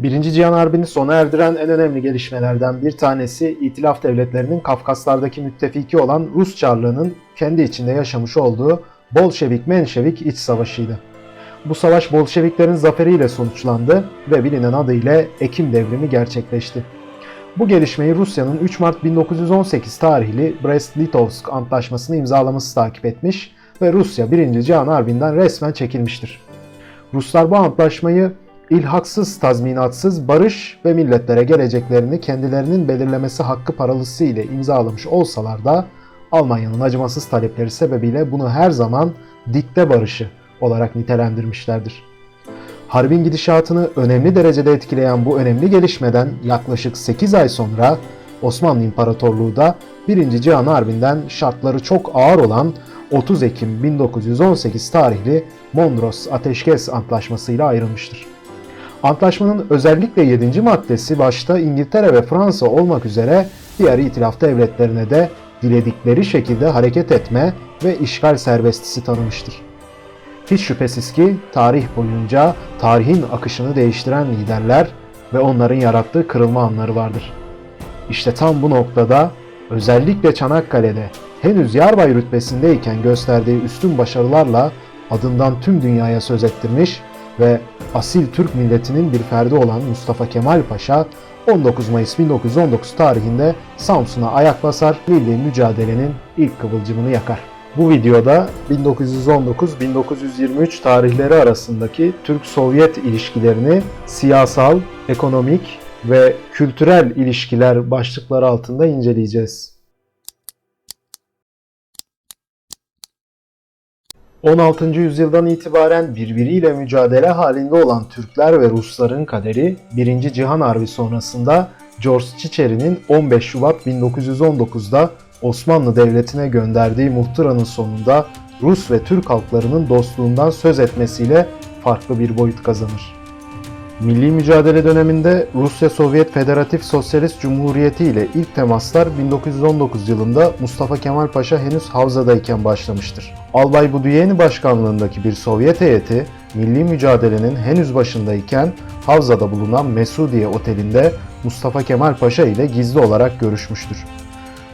Birinci Cihan Harbi'ni sona erdiren en önemli gelişmelerden bir tanesi İtilaf Devletleri'nin Kafkaslardaki müttefiki olan Rus Çarlığı'nın kendi içinde yaşamış olduğu Bolşevik-Menşevik iç savaşıydı. Bu savaş Bolşeviklerin zaferiyle sonuçlandı ve bilinen adıyla Ekim Devrimi gerçekleşti. Bu gelişmeyi Rusya'nın 3 Mart 1918 tarihli Brest-Litovsk Antlaşması'nı imzalaması takip etmiş ve Rusya 1. Cihan Harbi'nden resmen çekilmiştir. Ruslar bu antlaşmayı ilhaksız, tazminatsız barış ve milletlere geleceklerini kendilerinin belirlemesi hakkı paralısı ile imzalamış olsalar da Almanya'nın acımasız talepleri sebebiyle bunu her zaman dikte barışı olarak nitelendirmişlerdir. Harbin gidişatını önemli derecede etkileyen bu önemli gelişmeden yaklaşık 8 ay sonra Osmanlı İmparatorluğu da 1. Cihan Harbi'nden şartları çok ağır olan 30 Ekim 1918 tarihli Mondros Ateşkes Antlaşması ile ayrılmıştır. Antlaşmanın özellikle 7. maddesi başta İngiltere ve Fransa olmak üzere diğer itilaf devletlerine de diledikleri şekilde hareket etme ve işgal serbestisi tanımıştır. Hiç şüphesiz ki tarih boyunca tarihin akışını değiştiren liderler ve onların yarattığı kırılma anları vardır. İşte tam bu noktada özellikle Çanakkale'de henüz yarbay rütbesindeyken gösterdiği üstün başarılarla adından tüm dünyaya söz ettirmiş ve asil Türk milletinin bir ferdi olan Mustafa Kemal Paşa 19 Mayıs 1919 tarihinde Samsun'a ayak basar, milli mücadelenin ilk kıvılcımını yakar. Bu videoda 1919-1923 tarihleri arasındaki Türk-Sovyet ilişkilerini siyasal, ekonomik ve kültürel ilişkiler başlıkları altında inceleyeceğiz. 16. yüzyıldan itibaren birbiriyle mücadele halinde olan Türkler ve Rusların kaderi 1. Cihan Harbi sonrasında George Chicheri'nin 15 Şubat 1919'da Osmanlı Devleti'ne gönderdiği muhtıranın sonunda Rus ve Türk halklarının dostluğundan söz etmesiyle farklı bir boyut kazanır. Milli mücadele döneminde Rusya Sovyet Federatif Sosyalist Cumhuriyeti ile ilk temaslar 1919 yılında Mustafa Kemal Paşa henüz Havza'dayken başlamıştır. Albay Buduyeni başkanlığındaki bir Sovyet heyeti milli mücadelenin henüz başındayken Havza'da bulunan Mesudiye Oteli'nde Mustafa Kemal Paşa ile gizli olarak görüşmüştür.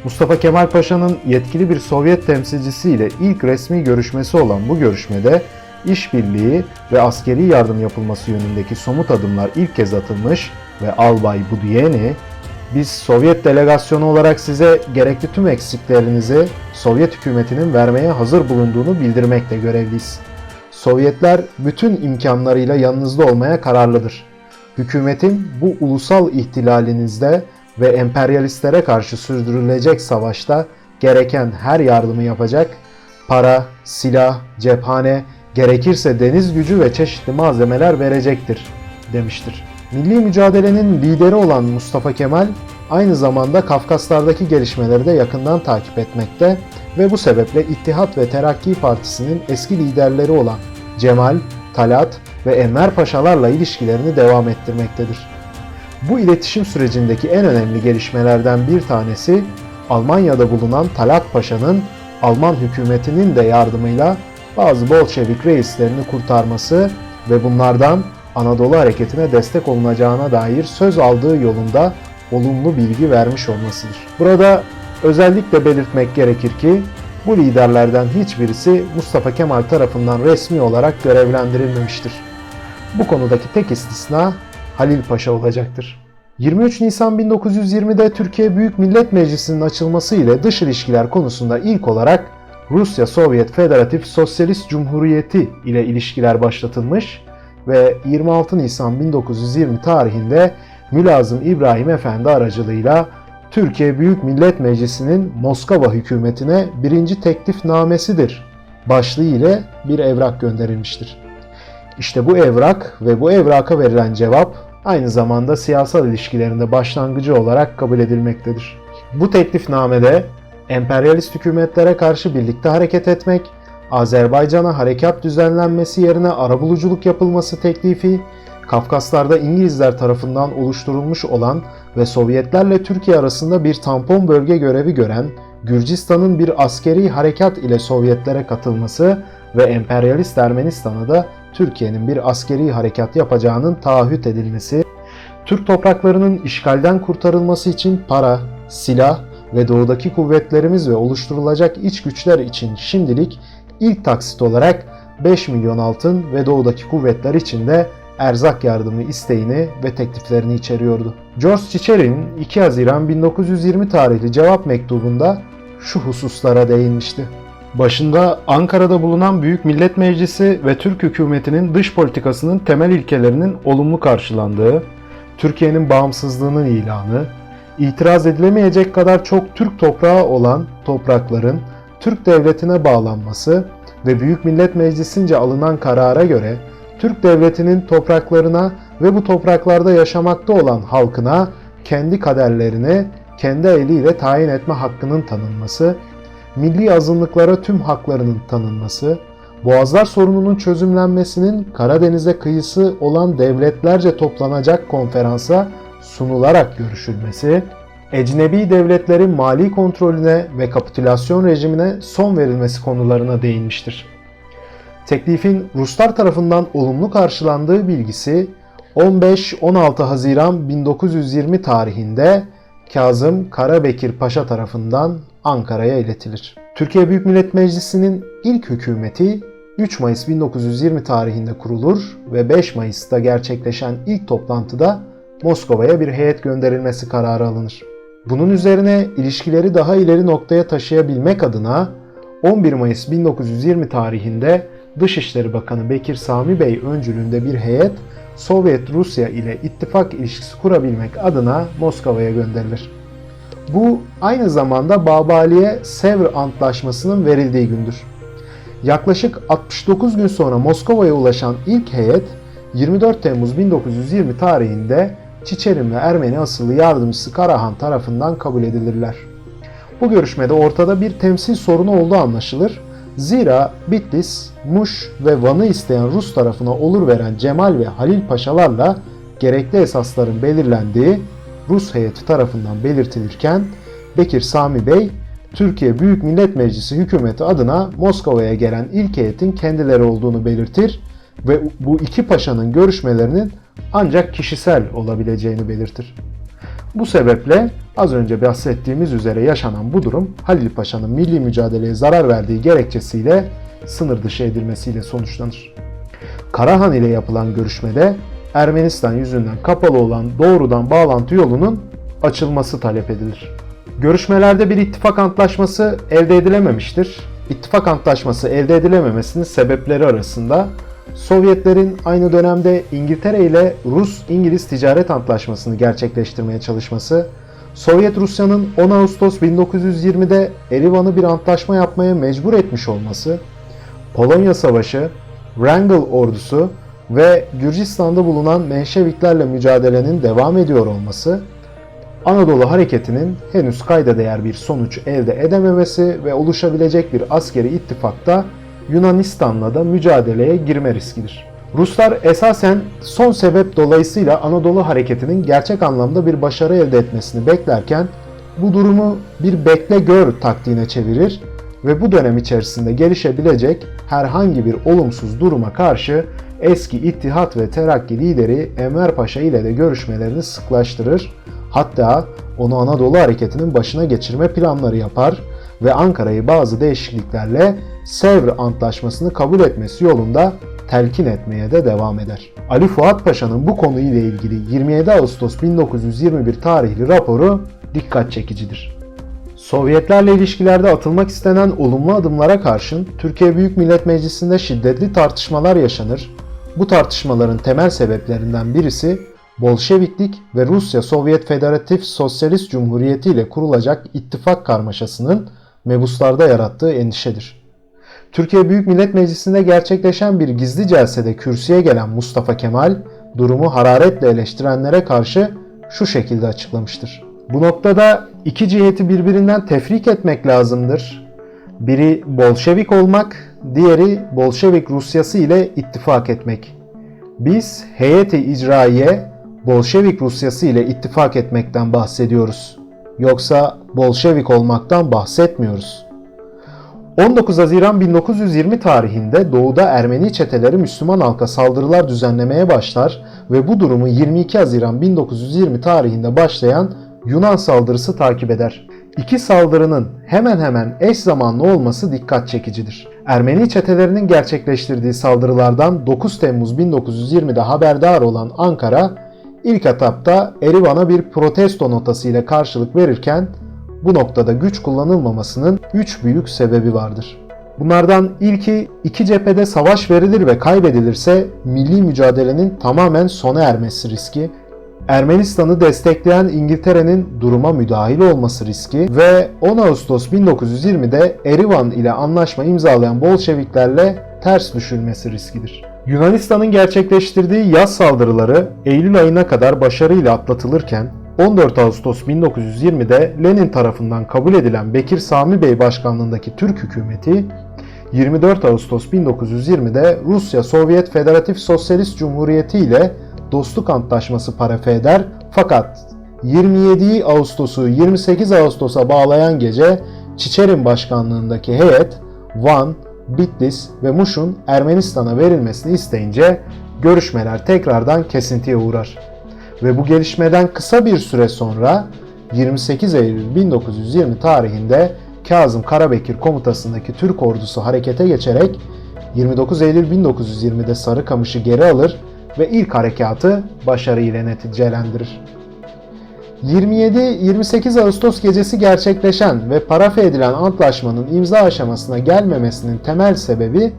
Mustafa Kemal Paşa'nın yetkili bir Sovyet temsilcisi ile ilk resmi görüşmesi olan bu görüşmede işbirliği ve askeri yardım yapılması yönündeki somut adımlar ilk kez atılmış ve Albay Buduyeni, "Biz Sovyet delegasyonu olarak size gerekli tüm eksiklerinizi Sovyet hükümetinin vermeye hazır bulunduğunu bildirmekle görevliyiz. Sovyetler bütün imkanlarıyla yanınızda olmaya kararlıdır. Hükümetin bu ulusal ihtilalinizde ve emperyalistlere karşı sürdürülecek savaşta gereken her yardımı yapacak, para, silah, cephane, gerekirse deniz gücü ve çeşitli malzemeler verecektir," demiştir. Milli mücadelenin lideri olan Mustafa Kemal aynı zamanda Kafkaslardaki gelişmeleri de yakından takip etmekte ve bu sebeple İttihat ve Terakki Partisi'nin eski liderleri olan Cemal, Talat ve Enver Paşalarla ilişkilerini devam ettirmektedir. Bu iletişim sürecindeki en önemli gelişmelerden bir tanesi Almanya'da bulunan Talat Paşa'nın Alman hükümetinin de yardımıyla bazı Bolşevik reislerini kurtarması ve bunlardan Anadolu hareketine destek olunacağına dair söz aldığı yolunda olumlu bilgi vermiş olmasıdır. Burada özellikle belirtmek gerekir ki bu liderlerden hiçbirisi Mustafa Kemal tarafından resmi olarak görevlendirilmemiştir. Bu konudaki tek istisna Halil Paşa olacaktır. 23 Nisan 1920'de Türkiye Büyük Millet Meclisi'nin açılması ile dış ilişkiler konusunda ilk olarak Rusya Sovyet Federatif Sosyalist Cumhuriyeti ile ilişkiler başlatılmış ve 26 Nisan 1920 tarihinde Mülazım İbrahim Efendi aracılığıyla Türkiye Büyük Millet Meclisi'nin Moskova hükümetine birinci teklifnamesidir başlığı ile bir evrak gönderilmiştir. İşte bu evrak ve bu evraka verilen cevap aynı zamanda siyasal ilişkilerinde başlangıcı olarak kabul edilmektedir. Bu teklifnamede emperyalist hükümetlere karşı birlikte hareket etmek, Azerbaycan'a harekat düzenlenmesi yerine arabuluculuk yapılması teklifi, Kafkaslar'da İngilizler tarafından oluşturulmuş olan ve Sovyetlerle Türkiye arasında bir tampon bölge görevi gören Gürcistan'ın bir askeri harekat ile Sovyetlere katılması ve emperyalist Ermenistan'a da Türkiye'nin bir askeri harekat yapacağının taahhüt edilmesi Türk topraklarının işgalden kurtarılması için para, silah ve doğudaki kuvvetlerimiz ve oluşturulacak iç güçler için şimdilik ilk taksit olarak 5 milyon altın ve doğudaki kuvvetler için de erzak yardımı isteğini ve tekliflerini içeriyordu. George Chicheri'nin 2 Haziran 1920 tarihli cevap mektubunda şu hususlara değinmişti. Başında Ankara'da bulunan Büyük Millet Meclisi ve Türk hükümetinin dış politikasının temel ilkelerinin olumlu karşılandığı, Türkiye'nin bağımsızlığının ilanı, itiraz edilemeyecek kadar çok Türk toprağı olan toprakların Türk devletine bağlanması ve Büyük Millet Meclisi'nce alınan karara göre Türk devletinin topraklarına ve bu topraklarda yaşamakta olan halkına kendi kaderlerini kendi eliyle tayin etme hakkının tanınması, milli azınlıklara tüm haklarının tanınması, Boğazlar sorununun çözümlenmesinin Karadeniz'e kıyısı olan devletlerce toplanacak konferansa sunularak görüşülmesi, ecnebi devletlerin mali kontrolüne ve kapitülasyon rejimine son verilmesi konularına değinmiştir. Teklifin Ruslar tarafından olumlu karşılandığı bilgisi 15-16 Haziran 1920 tarihinde Kazım Karabekir Paşa tarafından Ankara'ya iletilir. Türkiye Büyük Millet Meclisi'nin ilk hükümeti 3 Mayıs 1920 tarihinde kurulur ve 5 Mayıs'ta gerçekleşen ilk toplantıda Moskova'ya bir heyet gönderilmesi kararı alınır. Bunun üzerine ilişkileri daha ileri noktaya taşıyabilmek adına 11 Mayıs 1920 tarihinde Dışişleri Bakanı Bekir Sami Bey öncülüğünde bir heyet Sovyet Rusya ile ittifak ilişkisi kurabilmek adına Moskova'ya gönderilir. Bu aynı zamanda Babali'ye-Sevr Antlaşması'nın verildiği gündür. Yaklaşık 69 gün sonra Moskova'ya ulaşan ilk heyet 24 Temmuz 1920 tarihinde Çiçerin ve Ermeni asıllı yardımcısı Karahan tarafından kabul edilirler. Bu görüşmede ortada bir temsil sorunu olduğu anlaşılır. Zira Bitlis, Muş ve Van'ı isteyen Rus tarafına olur veren Cemal ve Halil Paşalarla gerekli esasların belirlendiği Rus heyeti tarafından belirtilirken Bekir Sami Bey, Türkiye Büyük Millet Meclisi hükümeti adına Moskova'ya gelen ilk heyetin kendileri olduğunu belirtir ve bu iki paşanın görüşmelerinin ancak kişisel olabileceğini belirtir. Bu sebeple az önce bahsettiğimiz üzere yaşanan bu durum Halil Paşa'nın milli mücadeleye zarar verdiği gerekçesiyle sınır dışı edilmesiyle sonuçlanır. Karahan ile yapılan görüşmede Ermenistan yüzünden kapalı olan doğrudan bağlantı yolunun açılması talep edilir. Görüşmelerde bir ittifak antlaşması elde edilememiştir. İttifak antlaşması elde edilememesinin sebepleri arasında Sovyetlerin aynı dönemde İngiltere ile Rus-İngiliz ticaret antlaşmasını gerçekleştirmeye çalışması, Sovyet Rusya'nın 10 Ağustos 1920'de Erivan'ı bir antlaşma yapmaya mecbur etmiş olması, Polonya Savaşı, Wrangel ordusu ve Gürcistan'da bulunan Menşeviklerle mücadelenin devam ediyor olması, Anadolu Hareketi'nin henüz kayda değer bir sonuç elde edememesi ve oluşabilecek bir askeri ittifakta Yunanistan'la da mücadeleye girme riskidir. Ruslar esasen son sebep dolayısıyla Anadolu Hareketi'nin gerçek anlamda bir başarı elde etmesini beklerken bu durumu bir bekle gör taktiğine çevirir ve bu dönem içerisinde gelişebilecek herhangi bir olumsuz duruma karşı eski İttihat ve Terakki lideri Enver Paşa ile de görüşmelerini sıklaştırır, hatta onu Anadolu Hareketi'nin başına geçirme planları yapar ve Ankara'yı bazı değişikliklerle Sevr Antlaşması'nı kabul etmesi yolunda telkin etmeye de devam eder. Ali Fuat Paşa'nın bu konuyla ilgili 27 Ağustos 1921 tarihli raporu dikkat çekicidir. Sovyetlerle ilişkilerde atılmak istenen olumlu adımlara karşın Türkiye Büyük Millet Meclisi'nde şiddetli tartışmalar yaşanır. Bu tartışmaların temel sebeplerinden birisi Bolşeviklik ve Rusya Sovyet Federatif Sosyalist Cumhuriyeti ile kurulacak ittifak karmaşasının mebuslarda yarattığı endişedir. Türkiye Büyük Millet Meclisi'nde gerçekleşen bir gizli celsede kürsüye gelen Mustafa Kemal, durumu hararetle eleştirenlere karşı şu şekilde açıklamıştır. Bu noktada iki ciheti birbirinden tefrik etmek lazımdır. Biri Bolşevik olmak, diğeri Bolşevik Rusyası ile ittifak etmek. Biz heyeti icraiye Bolşevik Rusyası ile ittifak etmekten bahsediyoruz. Yoksa Bolşevik olmaktan bahsetmiyoruz. 19 Haziran 1920 tarihinde doğuda Ermeni çeteleri Müslüman halka saldırılar düzenlemeye başlar ve bu durumu 22 Haziran 1920 tarihinde başlayan Yunan saldırısı takip eder. İki saldırının hemen hemen eş zamanlı olması dikkat çekicidir. Ermeni çetelerinin gerçekleştirdiği saldırılardan 9 Temmuz 1920'de haberdar olan Ankara, ilk etapta Erivan'a bir protesto notası ile karşılık verirken bu noktada güç kullanılmamasının 3 büyük sebebi vardır. Bunlardan ilki, iki cephede savaş verilir ve kaybedilirse milli mücadelenin tamamen sona ermesi riski, Ermenistan'ı destekleyen İngiltere'nin duruma müdahil olması riski ve 10 Ağustos 1920'de Erivan ile anlaşma imzalayan Bolşeviklerle ters düşülmesi riskidir. Yunanistan'ın gerçekleştirdiği yaz saldırıları Eylül ayına kadar başarıyla atlatılırken 14 Ağustos 1920'de Lenin tarafından kabul edilen Bekir Sami Bey başkanlığındaki Türk hükümeti 24 Ağustos 1920'de Rusya Sovyet Federatif Sosyalist Cumhuriyeti ile dostluk antlaşması parafe eder, fakat 27 Ağustos'u 28 Ağustos'a bağlayan gece Çiçerin başkanlığındaki heyet Van, Bitlis ve Muş'un Ermenistan'a verilmesini isteyince görüşmeler tekrardan kesintiye uğrar. Ve bu gelişmeden kısa bir süre sonra 28 Eylül 1920 tarihinde Kazım Karabekir komutasındaki Türk ordusu harekete geçerek 29 Eylül 1920'de Sarıkamış'ı geri alır ve ilk harekatı başarıyla neticelendirir. 27-28 Ağustos gecesi gerçekleşen ve parafe edilen antlaşmanın imza aşamasına gelmemesinin temel sebebi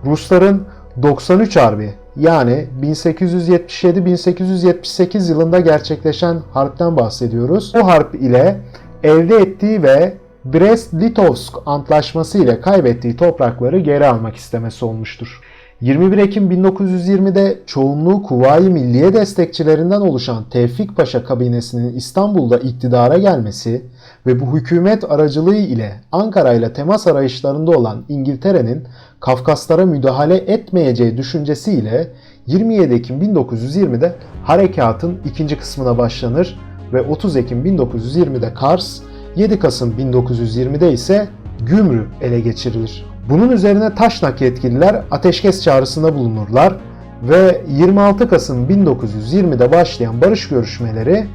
Rusların 93 Harbi, yani 1877-1878 yılında gerçekleşen harpten bahsediyoruz. Bu harp ile elde ettiği ve Brest-Litovsk antlaşması ile kaybettiği toprakları geri almak istemesi olmuştur. 21 Ekim 1920'de çoğunluğu Kuvayi Milliye destekçilerinden oluşan Tevfik Paşa kabinesinin İstanbul'da iktidara gelmesi ve bu hükümet aracılığı ile Ankara ile temas arayışlarında olan İngiltere'nin Kafkaslara müdahale etmeyeceği düşüncesiyle 27 Ekim 1920'de harekatın ikinci kısmına başlanır ve 30 Ekim 1920'de Kars, 7 Kasım 1920'de ise Gümrü ele geçirilir. Bunun üzerine Taşnak yetkililer ateşkes çağrısında bulunurlar ve 26 Kasım 1920'de başlayan barış görüşmeleri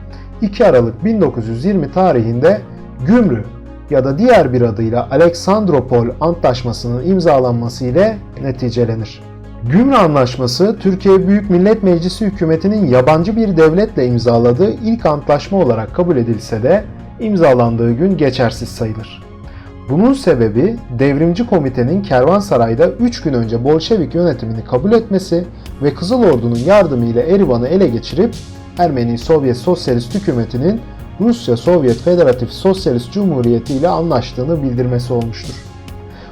2 Aralık 1920 tarihinde Gümrü ya da diğer bir adıyla Aleksandropol Antlaşması'nın imzalanması ile neticelenir. Gümrü Anlaşması, Türkiye Büyük Millet Meclisi hükümetinin yabancı bir devletle imzaladığı ilk antlaşma olarak kabul edilse de imzalandığı gün geçersiz sayılır. Bunun sebebi Devrimci Komite'nin Kervansaray'da 3 gün önce Bolşevik yönetimini kabul etmesi ve Kızıl Ordu'nun yardımıyla Erivan'ı ele geçirip Ermeni Sovyet Sosyalist hükümetinin Rusya Sovyet Federatif Sosyalist Cumhuriyeti ile anlaştığını bildirmesi olmuştur.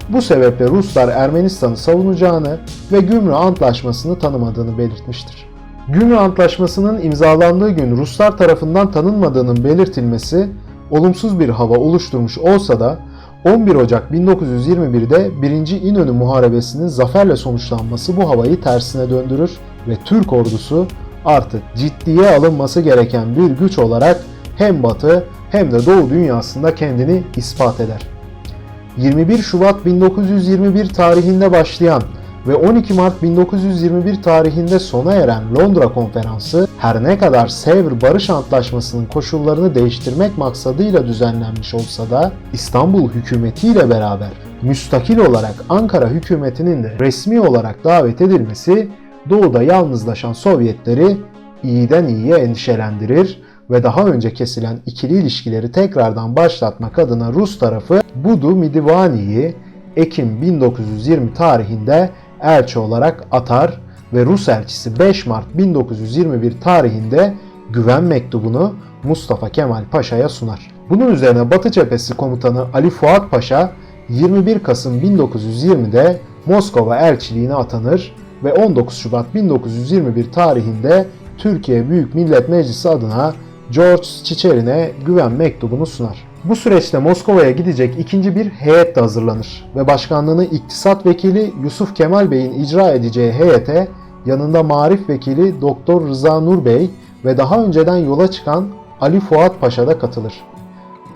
Bu sebeple Ruslar Ermenistan'ı savunacağını ve Gümrü Antlaşması'nı tanımadığını belirtmiştir. Gümrü Antlaşması'nın imzalandığı gün Ruslar tarafından tanınmadığının belirtilmesi olumsuz bir hava oluşturmuş olsa da 11 Ocak 1921'de 1. İnönü Muharebesi'nin zaferle sonuçlanması bu havayı tersine döndürür ve Türk ordusu artık ciddiye alınması gereken bir güç olarak hem Batı hem de Doğu dünyasında kendini ispat eder. 21 Şubat 1921 tarihinde başlayan ve 12 Mart 1921 tarihinde sona eren Londra Konferansı, her ne kadar Sevr Barış Antlaşması'nın koşullarını değiştirmek maksadıyla düzenlenmiş olsa da İstanbul hükümetiyle beraber müstakil olarak Ankara hükümetinin de resmi olarak davet edilmesi Doğu'da yalnızlaşan Sovyetleri iyiden iyiye endişelendirir ve daha önce kesilen ikili ilişkileri tekrardan başlatmak adına Rus tarafı Budu Midivani'yi Ekim 1920 tarihinde elçi olarak atar ve Rus elçisi 5 Mart 1921 tarihinde güven mektubunu Mustafa Kemal Paşa'ya sunar. Bunun üzerine Batı Cephesi Komutanı Ali Fuat Paşa 21 Kasım 1920'de Moskova elçiliğine atanır ve 19 Şubat 1921 tarihinde Türkiye Büyük Millet Meclisi adına George Çiçerin'e güven mektubunu sunar. Bu süreçte Moskova'ya gidecek ikinci bir heyet de hazırlanır ve başkanlığını İktisat Vekili Yusuf Kemal Bey'in icra edeceği heyete yanında Marif Vekili Doktor Rıza Nur Bey ve daha önceden yola çıkan Ali Fuat Paşa da katılır.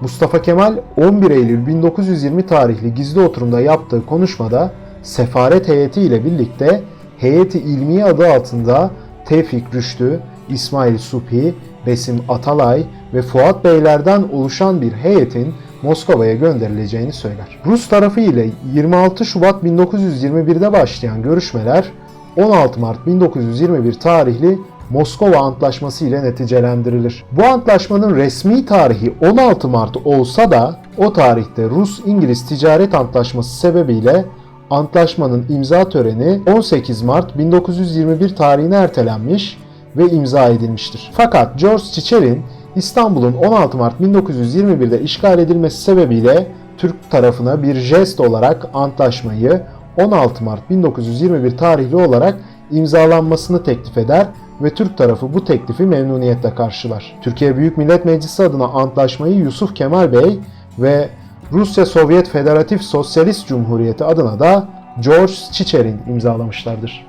Mustafa Kemal 11 Eylül 1920 tarihli gizli oturumda yaptığı konuşmada sefaret heyeti ile birlikte Heyeti İlmiye adı altında Tevfik Rüştü, İsmail Subhi, Besim Atalay ve Fuat Beylerden oluşan bir heyetin Moskova'ya gönderileceğini söyler. Rus tarafı ile 26 Şubat 1921'de başlayan görüşmeler 16 Mart 1921 tarihli Moskova Antlaşması ile neticelendirilir. Bu antlaşmanın resmi tarihi 16 Mart olsa da o tarihte Rus-İngiliz Ticaret Antlaşması sebebiyle antlaşmanın imza töreni 18 Mart 1921 tarihine ertelenmiş ve imza edilmiştir. Fakat George Chicher'in İstanbul'un 16 Mart 1921'de işgal edilmesi sebebiyle Türk tarafına bir jest olarak antlaşmayı 16 Mart 1921 tarihli olarak imzalanmasını teklif eder ve Türk tarafı bu teklifi memnuniyetle karşılar. Türkiye Büyük Millet Meclisi adına antlaşmayı Yusuf Kemal Bey ve Rusya Sovyet Federatif Sosyalist Cumhuriyeti adına da George Chicher'in imzalamışlardır.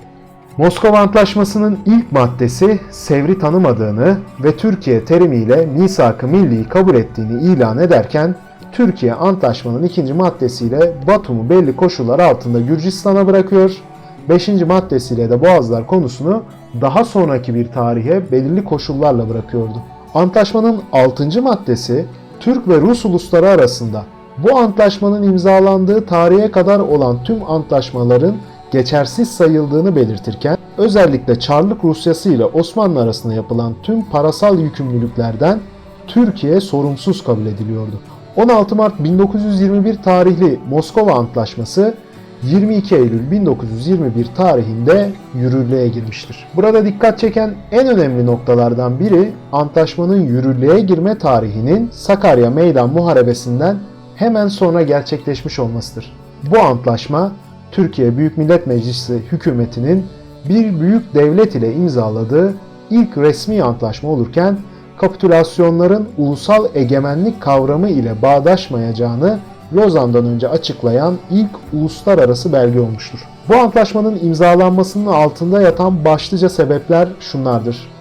Moskova Antlaşması'nın ilk maddesi Sevr'i tanımadığını ve Türkiye terimiyle Misak-ı Milli'yi kabul ettiğini ilan ederken Türkiye antlaşmanın ikinci maddesiyle Batum'u belli koşullar altında Gürcistan'a bırakıyor. 5. maddesiyle de Boğazlar konusunu daha sonraki bir tarihe belirli koşullarla bırakıyordu. Antlaşmanın 6. maddesi Türk ve Rus ulusları arasında bu antlaşmanın imzalandığı tarihe kadar olan tüm antlaşmaların geçersiz sayıldığını belirtirken özellikle Çarlık Rusyası ile Osmanlı arasında yapılan tüm parasal yükümlülüklerden Türkiye sorumsuz kabul ediliyordu. 16 Mart 1921 tarihli Moskova Antlaşması 22 Eylül 1921 tarihinde yürürlüğe girmiştir. Burada dikkat çeken en önemli noktalardan biri antlaşmanın yürürlüğe girme tarihinin Sakarya Meydan Muharebesi'nden hemen sonra gerçekleşmiş olmasıdır. Bu antlaşma Türkiye Büyük Millet Meclisi hükümetinin bir büyük devlet ile imzaladığı ilk resmi antlaşma olurken kapitülasyonların ulusal egemenlik kavramı ile bağdaşmayacağını Lozan'dan önce açıklayan ilk uluslararası belge olmuştur. Bu antlaşmanın imzalanmasının altında yatan başlıca sebepler şunlardır.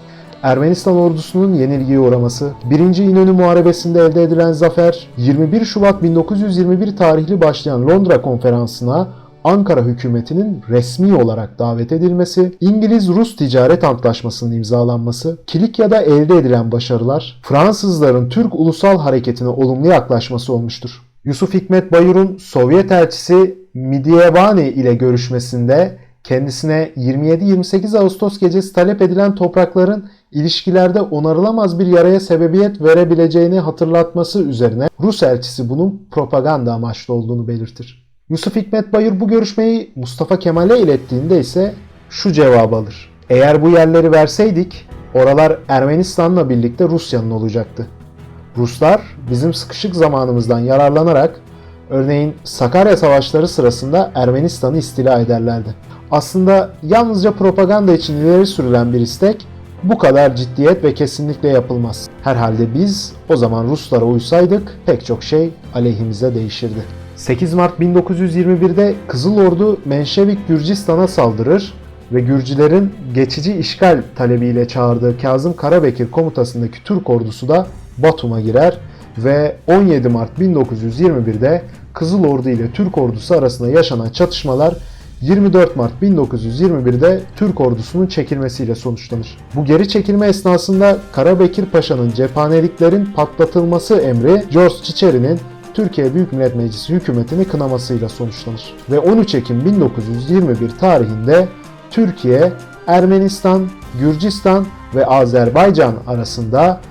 Ermenistan ordusunun yenilgiye uğraması, 1. İnönü Muharebesi'nde elde edilen zafer, 21 Şubat 1921 tarihli başlayan Londra Konferansı'na Ankara hükümetinin resmi olarak davet edilmesi, İngiliz-Rus ticaret antlaşmasının imzalanması, Kilikya'da elde edilen başarılar, Fransızların Türk ulusal hareketine olumlu yaklaşması olmuştur. Yusuf Hikmet Bayur'un Sovyet elçisi Midyevani ile görüşmesinde kendisine 27-28 Ağustos gecesi talep edilen toprakların ilişkilerde onarılamaz bir yaraya sebebiyet verebileceğini hatırlatması üzerine Rus elçisi bunun propaganda amaçlı olduğunu belirtir. Yusuf Hikmet Bayur bu görüşmeyi Mustafa Kemal'e ilettiğinde ise şu cevabı alır. Eğer bu yerleri verseydik oralar Ermenistan'la birlikte Rusya'nın olacaktı. Ruslar bizim sıkışık zamanımızdan yararlanarak örneğin Sakarya Savaşları sırasında Ermenistan'ı istila ederlerdi. Aslında yalnızca propaganda için ileri sürülen bir istek bu kadar ciddiyet ve kesinlikle yapılmaz. Herhalde biz o zaman Ruslara uysaydık pek çok şey aleyhimize değişirdi. 8 Mart 1921'de Kızıl Ordu Menşevik Gürcistan'a saldırır ve Gürcülerin geçici işgal talebiyle çağırdığı Kazım Karabekir komutasındaki Türk ordusu da Batum'a girer ve 17 Mart 1921'de Kızıl Ordu ile Türk ordusu arasında yaşanan çatışmalar 24 Mart 1921'de Türk ordusunun çekilmesiyle sonuçlanır. Bu geri çekilme esnasında Karabekir Paşa'nın cephaneliklerin patlatılması emri George Chicherin'in Türkiye Büyük Millet Meclisi hükümetini kınamasıyla sonuçlanır. Ve 13 Ekim 1921 tarihinde Türkiye, Ermenistan, Gürcistan ve Azerbaycan arasında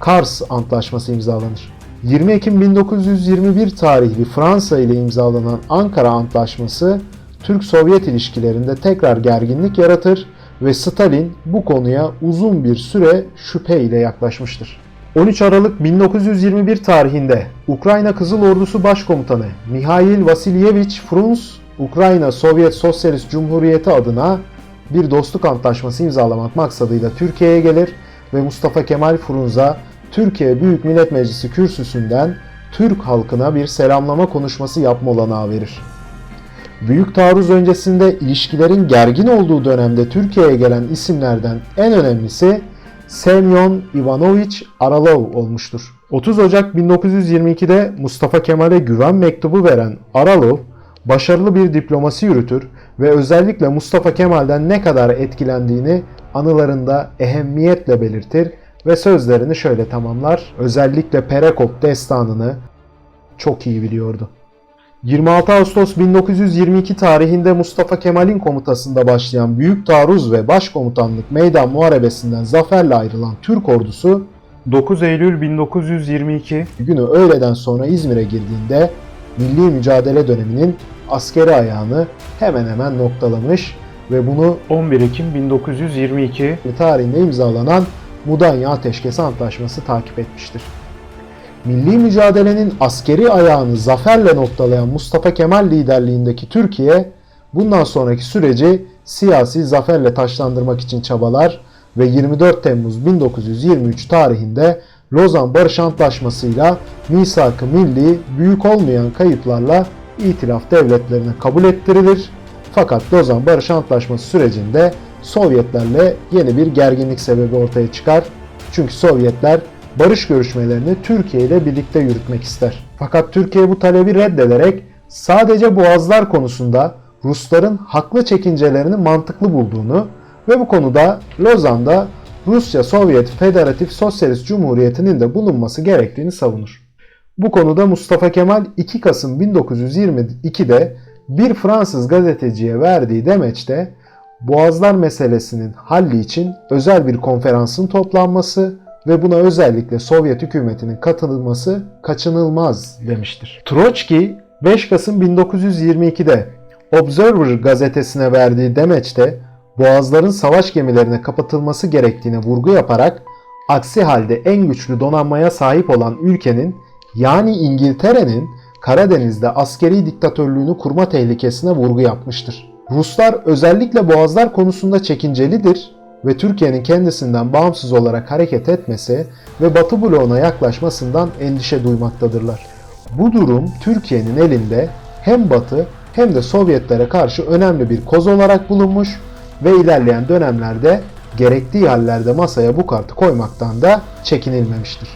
Kars Antlaşması imzalanır. 20 Ekim 1921 tarihli Fransa ile imzalanan Ankara Antlaşması Türk-Sovyet ilişkilerinde tekrar gerginlik yaratır ve Stalin bu konuya uzun bir süre şüphe ile yaklaşmıştır. 13 Aralık 1921 tarihinde Ukrayna Kızıl Ordusu Başkomutanı Mihail Vasilyevich Frunz, Ukrayna Sovyet Sosyalist Cumhuriyeti adına bir dostluk antlaşması imzalamak maksadıyla Türkiye'ye gelir ve Mustafa Kemal Frunz'a Türkiye Büyük Millet Meclisi kürsüsünden Türk halkına bir selamlama konuşması yapma olanağı verir. Büyük taarruz öncesinde ilişkilerin gergin olduğu dönemde Türkiye'ye gelen isimlerden en önemlisi Semyon Ivanovich Aralov olmuştur. 30 Ocak 1922'de Mustafa Kemal'e güven mektubu veren Aralov, başarılı bir diplomasi yürütür ve özellikle Mustafa Kemal'den ne kadar etkilendiğini anılarında ehemmiyetle belirtir ve sözlerini şöyle tamamlar. Özellikle Perekop destanını çok iyi biliyordu. 26 Ağustos 1922 tarihinde Mustafa Kemal'in komutasında başlayan Büyük Taarruz ve Başkomutanlık Meydan Muharebesi'nden zaferle ayrılan Türk ordusu 9 Eylül 1922 günü öğleden sonra İzmir'e girdiğinde milli mücadele döneminin askeri ayağını hemen hemen noktalamış ve bunu 11 Ekim 1922 tarihinde imzalanan Mudanya Ateşkes Antlaşması takip etmiştir. Milli mücadelenin askeri ayağını zaferle noktalayan Mustafa Kemal liderliğindeki Türkiye, bundan sonraki süreci siyasi zaferle taşlandırmak için çabalar ve 24 Temmuz 1923 tarihinde Lozan Barış Antlaşması'yla misak-ı milli büyük olmayan kayıplarla İtilaf devletlerine kabul ettirilir. Fakat Lozan Barış Antlaşması sürecinde Sovyetlerle yeni bir gerginlik sebebi ortaya çıkar. Çünkü Sovyetler barış görüşmelerini Türkiye ile birlikte yürütmek ister. Fakat Türkiye bu talebi reddederek sadece boğazlar konusunda Rusların haklı çekincelerini mantıklı bulduğunu ve bu konuda Lozan'da Rusya Sovyet Federatif Sosyalist Cumhuriyeti'nin de bulunması gerektiğini savunur. Bu konuda Mustafa Kemal 2 Kasım 1922'de bir Fransız gazeteciye verdiği demeçte Boğazlar meselesinin halli için özel bir konferansın toplanması ve buna özellikle Sovyet hükümetinin katılması kaçınılmaz demiştir. Troçki 5 Kasım 1922'de Observer gazetesine verdiği demeçte boğazların savaş gemilerine kapatılması gerektiğine vurgu yaparak aksi halde en güçlü donanmaya sahip olan ülkenin yani İngiltere'nin Karadeniz'de askeri diktatörlüğünü kurma tehlikesine vurgu yapmıştır. Ruslar özellikle boğazlar konusunda çekincelidir ve Türkiye'nin kendisinden bağımsız olarak hareket etmesi ve Batı bloğuna yaklaşmasından endişe duymaktadırlar. Bu durum Türkiye'nin elinde hem Batı hem de Sovyetlere karşı önemli bir koz olarak bulunmuş ve ilerleyen dönemlerde gerektiği hallerde masaya bu kartı koymaktan da çekinilmemiştir.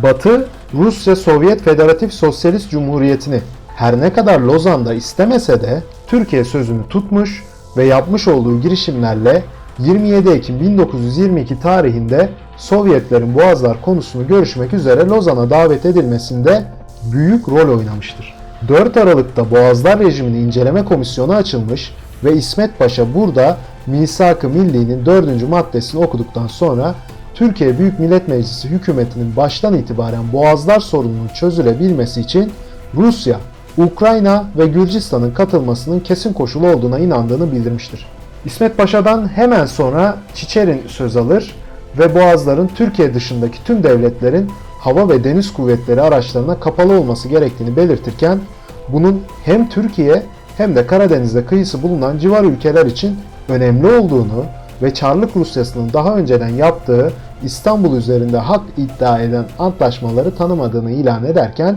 Batı, Rusya Sovyet Federatif Sosyalist Cumhuriyeti'ni her ne kadar Lozan'da istemese de Türkiye sözünü tutmuş ve yapmış olduğu girişimlerle 27 Ekim 1922 tarihinde Sovyetlerin boğazlar konusunu görüşmek üzere Lozan'a davet edilmesinde büyük rol oynamıştır. 4 Aralık'ta Boğazlar Rejimini İnceleme Komisyonu açılmış ve İsmet Paşa burada Misak-ı Milli'nin 4. maddesini okuduktan sonra Türkiye Büyük Millet Meclisi hükümetinin baştan itibaren Boğazlar sorununun çözülebilmesi için Rusya, Ukrayna ve Gürcistan'ın katılmasının kesin koşulu olduğuna inandığını bildirmiştir. İsmet Paşa'dan hemen sonra Çiçerin söz alır ve Boğazların Türkiye dışındaki tüm devletlerin hava ve deniz kuvvetleri araçlarına kapalı olması gerektiğini belirtirken bunun hem Türkiye hem de Karadeniz'de kıyısı bulunan civar ülkeler için önemli olduğunu ve Çarlık Rusyası'nın daha önceden yaptığı İstanbul üzerinde hak iddia eden antlaşmaları tanımadığını ilan ederken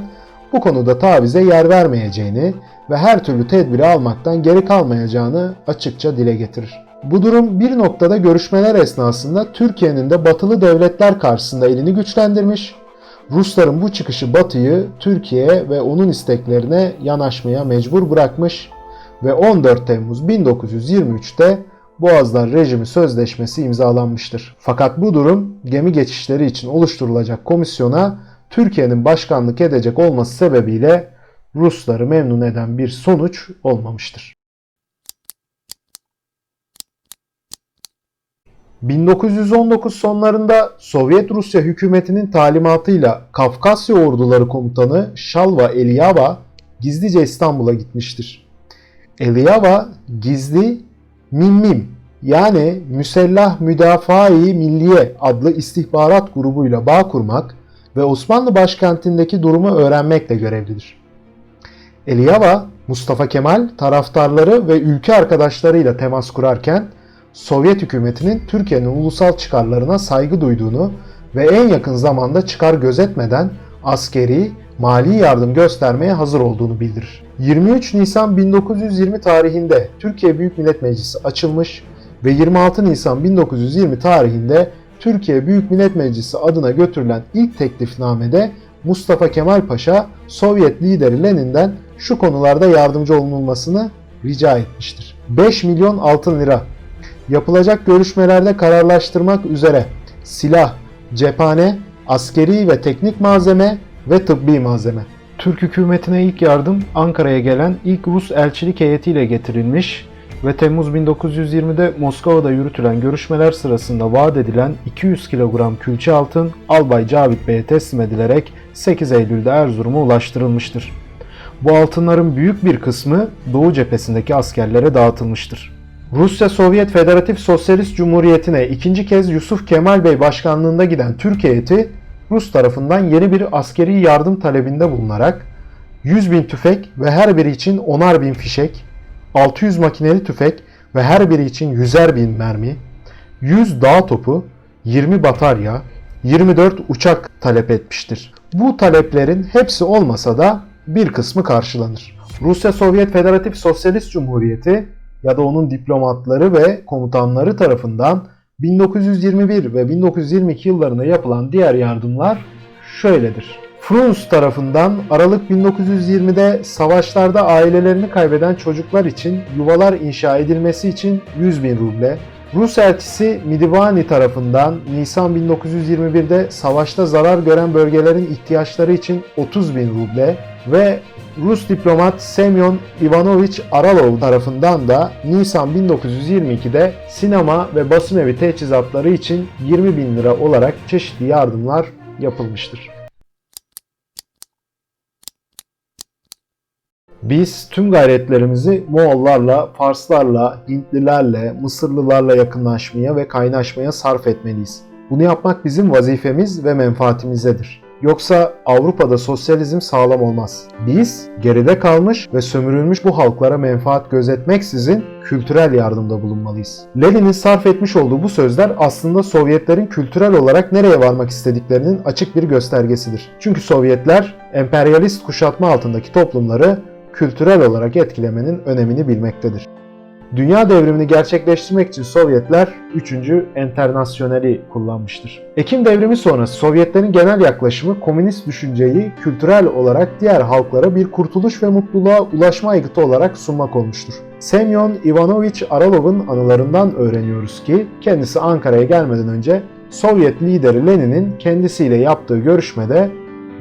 bu konuda tavize yer vermeyeceğini ve her türlü tedbiri almaktan geri kalmayacağını açıkça dile getirir. Bu durum bir noktada görüşmeler esnasında Türkiye'nin de batılı devletler karşısında elini güçlendirmiş, Rusların bu çıkışı Batı'yı Türkiye ve onun isteklerine yanaşmaya mecbur bırakmış ve 14 Temmuz 1923'te Boğazlar Rejimi Sözleşmesi imzalanmıştır. Fakat bu durum gemi geçişleri için oluşturulacak komisyona Türkiye'nin başkanlık edecek olması sebebiyle Rusları memnun eden bir sonuç olmamıştır. 1919 sonlarında Sovyet Rusya hükümetinin talimatıyla Kafkasya Orduları Komutanı Şalva Eliyava gizlice İstanbul'a gitmiştir. Eliyava gizli MİM yani Müsellah Müdafaa-i Milliye adlı istihbarat grubuyla bağ kurmak ve Osmanlı başkentindeki durumu öğrenmekle görevlidir. Eliyava, Mustafa Kemal taraftarları ve ülke arkadaşlarıyla temas kurarken Sovyet hükümetinin Türkiye'nin ulusal çıkarlarına saygı duyduğunu ve en yakın zamanda çıkar gözetmeden askeri, mali yardım göstermeye hazır olduğunu bildirir. 23 Nisan 1920 tarihinde Türkiye Büyük Millet Meclisi açılmış ve 26 Nisan 1920 tarihinde Türkiye Büyük Millet Meclisi adına götürülen ilk teklifnamede Mustafa Kemal Paşa, Sovyet lideri Lenin'den şu konularda yardımcı olunmasını rica etmiştir. 5 milyon altın lira, yapılacak görüşmelerde kararlaştırmak üzere silah, cephane, askeri ve teknik malzeme ve tıbbi malzeme. Türk hükümetine ilk yardım Ankara'ya gelen ilk Rus elçilik heyetiyle getirilmiş ve Temmuz 1920'de Moskova'da yürütülen görüşmeler sırasında vaat edilen 200 kilogram külçe altın Albay Cavit Bey'e teslim edilerek 8 Eylül'de Erzurum'a ulaştırılmıştır. Bu altınların büyük bir kısmı Doğu cephesindeki askerlere dağıtılmıştır. Rusya Sovyet Federatif Sosyalist Cumhuriyeti'ne ikinci kez Yusuf Kemal Bey başkanlığında giden Türk heyeti, Rus tarafından yeni bir askeri yardım talebinde bulunarak 100.000 tüfek ve her biri için 10.000 fişek, 600 makineli tüfek ve her biri için 100.000 mermi, 100 dağ topu, 20 batarya, 24 uçak talep etmiştir. Bu taleplerin hepsi olmasa da bir kısmı karşılanır. Rusya Sovyet Federatif Sosyalist Cumhuriyeti ya da onun diplomatları ve komutanları tarafından 1921 ve 1922 yıllarında yapılan diğer yardımlar şöyledir. Frunz tarafından Aralık 1920'de savaşlarda ailelerini kaybeden çocuklar için yuvalar inşa edilmesi için 100.000 ruble, Rus elçisi Midivani tarafından Nisan 1921'de savaşta zarar gören bölgelerin ihtiyaçları için 30.000 ruble ve Rus diplomat Semyon Ivanovich Aralov tarafından da Nisan 1922'de sinema ve basın evi teçhizatları için 20.000 lira olarak çeşitli yardımlar yapılmıştır. Biz tüm gayretlerimizi Moğollarla, Farslarla, Hintlilerle, Mısırlılarla yakınlaşmaya ve kaynaşmaya sarf etmeliyiz. Bunu yapmak bizim vazifemiz ve menfaatimizdedir. Yoksa Avrupa'da sosyalizm sağlam olmaz. Biz geride kalmış ve sömürülmüş bu halklara menfaat gözetmeksizin kültürel yardımda bulunmalıyız. Lenin'in sarf etmiş olduğu bu sözler aslında Sovyetlerin kültürel olarak nereye varmak istediklerinin açık bir göstergesidir. Çünkü Sovyetler emperyalist kuşatma altındaki toplumları kültürel olarak etkilemenin önemini bilmektedir. Dünya devrimini gerçekleştirmek için Sovyetler 3. Enternasyoneli kullanmıştır. Ekim devrimi sonrası Sovyetlerin genel yaklaşımı komünist düşünceyi kültürel olarak diğer halklara bir kurtuluş ve mutluluğa ulaşma aygıtı olarak sunmak olmuştur. Semyon Ivanovich Aralov'un anılarından öğreniyoruz ki kendisi Ankara'ya gelmeden önce Sovyet lideri Lenin'in kendisiyle yaptığı görüşmede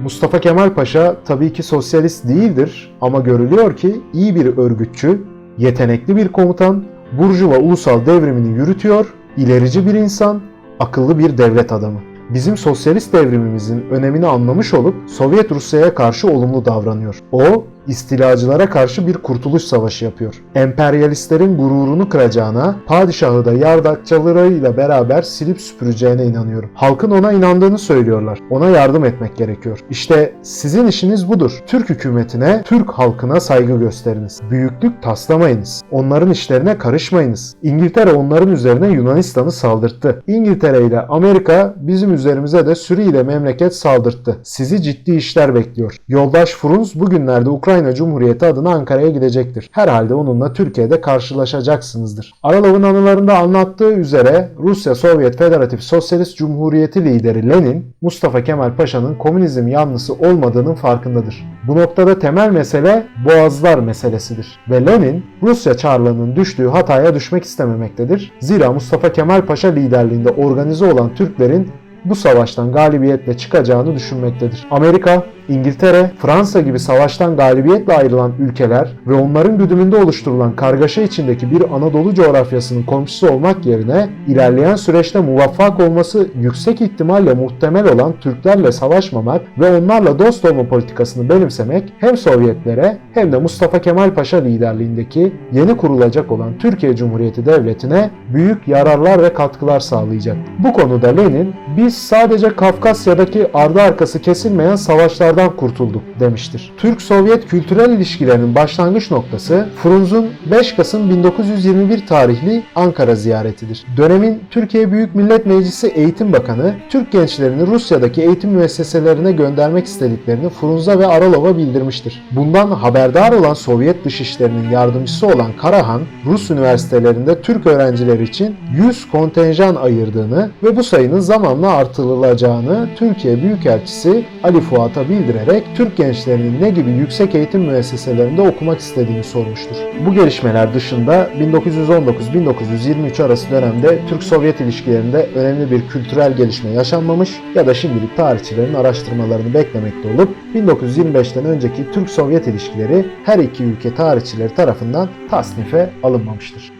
Mustafa Kemal Paşa tabii ki sosyalist değildir ama görülüyor ki iyi bir örgütçü, yetenekli bir komutan, Burjuva ulusal devrimini yürütüyor, ilerici bir insan, akıllı bir devlet adamı. Bizim sosyalist devrimimizin önemini anlamış olup Sovyet Rusya'ya karşı olumlu davranıyor. O, istilacılara karşı bir kurtuluş savaşı yapıyor. Emperyalistlerin gururunu kıracağına, padişahı da yardakçılarıyla beraber silip süpüreceğine inanıyorum. Halkın ona inandığını söylüyorlar. Ona yardım etmek gerekiyor. İşte sizin işiniz budur. Türk hükümetine, Türk halkına saygı gösteriniz. Büyüklük taslamayınız. Onların işlerine karışmayınız. İngiltere onların üzerine Yunanistan'ı saldırttı. İngiltere ile Amerika bizim üzerimize de sürüyle memleket saldırttı. Sizi ciddi işler bekliyor. Yoldaş Frunz bugünlerde Ukrayna Cumhuriyeti adına Ankara'ya gidecektir. Herhalde onunla Türkiye'de karşılaşacaksınızdır. Aralov'un anılarında anlattığı üzere Rusya Sovyet Federatif Sosyalist Cumhuriyeti lideri Lenin, Mustafa Kemal Paşa'nın komünizm yanlısı olmadığının farkındadır. Bu noktada temel mesele Boğazlar meselesidir. Ve Lenin, Rusya Çarlığı'nın düştüğü hataya düşmek istememektedir. Zira Mustafa Kemal Paşa liderliğinde organize olan Türklerin bu savaştan galibiyetle çıkacağını düşünmektedir. Amerika, İngiltere, Fransa gibi savaştan galibiyetle ayrılan ülkeler ve onların güdümünde oluşturulan kargaşa içindeki bir Anadolu coğrafyasının komşusu olmak yerine ilerleyen süreçte muvaffak olması yüksek ihtimalle muhtemel olan Türklerle savaşmamak ve onlarla dost olma politikasını benimsemek hem Sovyetlere hem de Mustafa Kemal Paşa liderliğindeki yeni kurulacak olan Türkiye Cumhuriyeti Devleti'ne büyük yararlar ve katkılar sağlayacak. Bu konuda Lenin, biz sadece Kafkasya'daki ardı arkası kesilmeyen savaşlar Ruslardan kurtulduk demiştir. Türk-Sovyet kültürel ilişkilerinin başlangıç noktası Frunz'un 5 Kasım 1921 tarihli Ankara ziyaretidir. Dönemin Türkiye Büyük Millet Meclisi Eğitim Bakanı, Türk gençlerini Rusya'daki eğitim müesseselerine göndermek istediklerini Frunz'a ve Aralov'a bildirmiştir. Bundan haberdar olan Sovyet Dışişleri'nin yardımcısı olan Karahan, Rus üniversitelerinde Türk öğrenciler için 100 kontenjan ayırdığını ve bu sayının zamanla artırılacağını Türkiye Büyükelçisi Ali Fuat'a bildirerek Türk gençlerinin ne gibi yüksek eğitim müesseselerinde okumak istediğini sormuştur. Bu gelişmeler dışında 1919-1923 arası dönemde Türk-Sovyet ilişkilerinde önemli bir kültürel gelişme yaşanmamış ya da şimdilik tarihçilerin araştırmalarını beklemekte olup 1925'ten önceki Türk-Sovyet ilişkileri her iki ülke tarihçileri tarafından tasnife alınmamıştır.